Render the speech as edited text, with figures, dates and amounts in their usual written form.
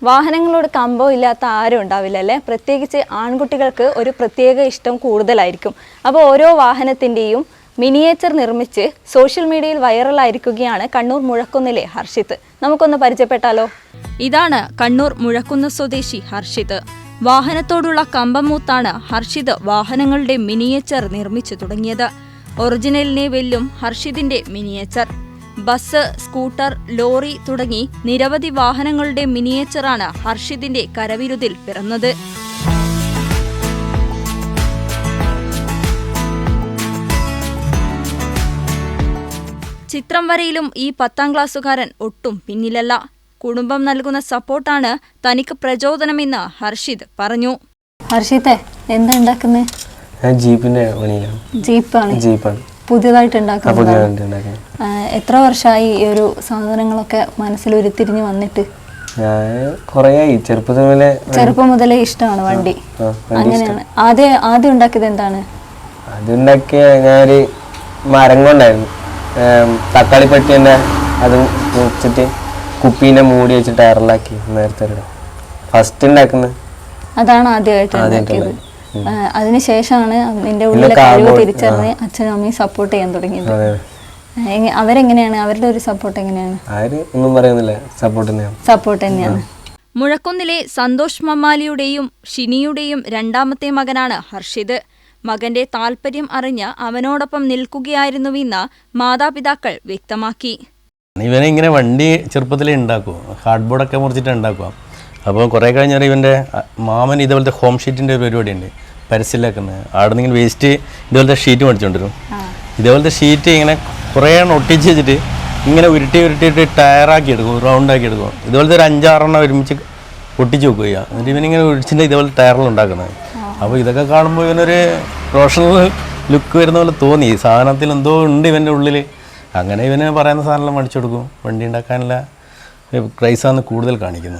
വാഹനങ്ങളോട് കമ്പം ഇല്ലാത്ത ആരും ഉണ്ടാവില്ല അല്ലേ? പ്രത്യേകിച്ച് ആൺകുട്ടികൾക്ക് ഒരു പ്രത്യേക ഇഷ്ടം കൂടുതലായിരിക്കും. അപ്പോൾ ഓരോ വാഹനത്തിൻ്റെയും മിനിയേച്ചർ നിർമ്മിച്ച് സോഷ്യൽ മീഡിയയിൽ വൈറലായിരിക്കുകയാണ് കണ്ണൂർ മുഴക്കുന്നിലെ ഹർഷിത്ത്. നമുക്കൊന്ന് പരിചയപ്പെട്ടാലോ? ഇതാണ് കണ്ണൂർ മുഴക്കുന്ന് സ്വദേശി ഹർഷിത്ത്. വാഹനത്തോടുള്ള കമ്പം മൂത്താണ് ഹർഷിത് വാഹനങ്ങളുടെ മിനിയേച്ചർ നിർമ്മിച്ചു തുടങ്ങിയത്. ഒറിജിനലിനെ വെല്ലും ഹർഷിതിന്റെ മിനിയേച്ചർ. ബസ്, സ്കൂട്ടർ, ലോറി തുടങ്ങി നിരവധി വാഹനങ്ങളുടെ മിനിയേച്ചറാണ് ഹർഷിതിന്റെ കരവിരുതിൽ പിറന്നത്. ചിത്രം വരയിലും ഈ 10ാം ക്ലാസ്സുകാരൻ ഒട്ടും പിന്നിലല്ല. കുടുംബം നൽകുന്ന സപ്പോർട്ടാണ് തനിക്ക് പ്രചോദനമെന്ന് ഹർഷിത് പറഞ്ഞു. ഹർഷിത്തെ എന്താ ഉണ്ടാക്കുന്നത്? ജീപ്പാണ്. പുതിയതായിട്ട് ഉണ്ടാക്കുന്നത്. എത്ര വർഷമായി ഈ ഒരു സാധനങ്ങളൊക്കെ മനസ്സിൽ ഉരുത്തിരിഞ്ഞ് വന്നിട്ട്? ചെറുപ്പം മുതലേ ഇഷ്ടമാണ് വണ്ടി. അങ്ങനെയാണ് ആദ്യം ഉണ്ടാക്കിയത് എന്താണ്? ഞാനൊരു മരം കൊണ്ടായിരുന്നു തക്കാളി പെട്ടി തന്നെ അത് മുറിച്ചിട്ട് കുപ്പീനെ മൂടി വെച്ച് ടയറിലാക്കി നേരത്തെ ഫസ്റ്റ് ഉണ്ടാക്കുന്നത് അതാണ് ആദ്യമായിട്ട് ഉണ്ടാക്കിയത്. അതിനുശേഷമാണ് നിന്റെ ഉള്ളിലെ കഴിവ് തിരിച്ചറിഞ്ഞ് അച്ഛനും അമ്മയും സപ്പോർട്ട് ചെയ്യാൻ തുടങ്ങിയത്. അവരെങ്ങനെയാണ്? അവരുടെ ഒരു സപ്പോർട്ട് എങ്ങനെയാണ്? സപ്പോർട്ട് തന്നെയാണ്. മുഴക്കുന്നിലെ സന്തോഷ് മമ്മാലിയുടെയും ഷിനിയുടെയും രണ്ടാമത്തെ മകനാണ് ഹർഷിത്. മകന്റെ താല്പര്യം അറിഞ്ഞ് അവനോടൊപ്പം നിൽക്കുകയായിരുന്നുവെന്ന് മാതാപിതാക്കൾ വ്യക്തമാക്കി. ഇവനെ ഇങ്ങനെ വണ്ടി ചെറുപ്പത്തിലേ ഉണ്ടാക്കും, ഹാർഡ് ബോർഡൊക്കെ മുറിച്ചിട്ട് ഉണ്ടാക്കുക. അപ്പോൾ കുറേ കഴിഞ്ഞാൽ ഇവൻ്റെ മാമൻ ഇതുപോലത്തെ ഹോം ഷീറ്റിൻ്റെ ഒരു പരിപാടിയുണ്ട്, പരസ്യമില്ലാക്കുന്നത്. അവിടെ നിന്ന് ഇങ്ങനെ വേസ്റ്റ് ഇതുപോലത്തെ ഷീറ്റ് മേടിച്ചുകൊണ്ടിരും. ഇതേപോലത്തെ ഷീറ്റ് ഇങ്ങനെ കുറേ ഒട്ടിച്ച് വെച്ചിട്ട് ഇങ്ങനെ ഉരുട്ടിയിട്ട് ടയറാക്കി എടുക്കും, റൗണ്ടാക്കി എടുക്കും. ഇതുപോലത്തെ ഒരു 5-6 ഒരുമിച്ച് ഒട്ടിച്ച് വെക്കുക. എന്നിട്ട് ഇവനിങ്ങനെ ഒഴിച്ചിട്ട് ഇതുപോലത്തെ ടയറിലുണ്ടാക്കുന്നത്. അപ്പോൾ ഇതൊക്കെ കാണുമ്പോൾ ഇവനൊരു പ്രൊഫഷണൽ ലുക്ക് വരുന്ന പോലെ തോന്നി. ഈ സാധനത്തിൽ എന്തോ ഉണ്ട് ഇവൻ്റെ ഉള്ളിൽ. അങ്ങനെ ഇവന് പറയുന്ന സാധനമെല്ലാം മേടിച്ചു കൊടുക്കും. വണ്ടി ഉണ്ടാക്കാനുള്ള ക്രൈസാണ് കൂടുതൽ കാണിക്കുന്നത്.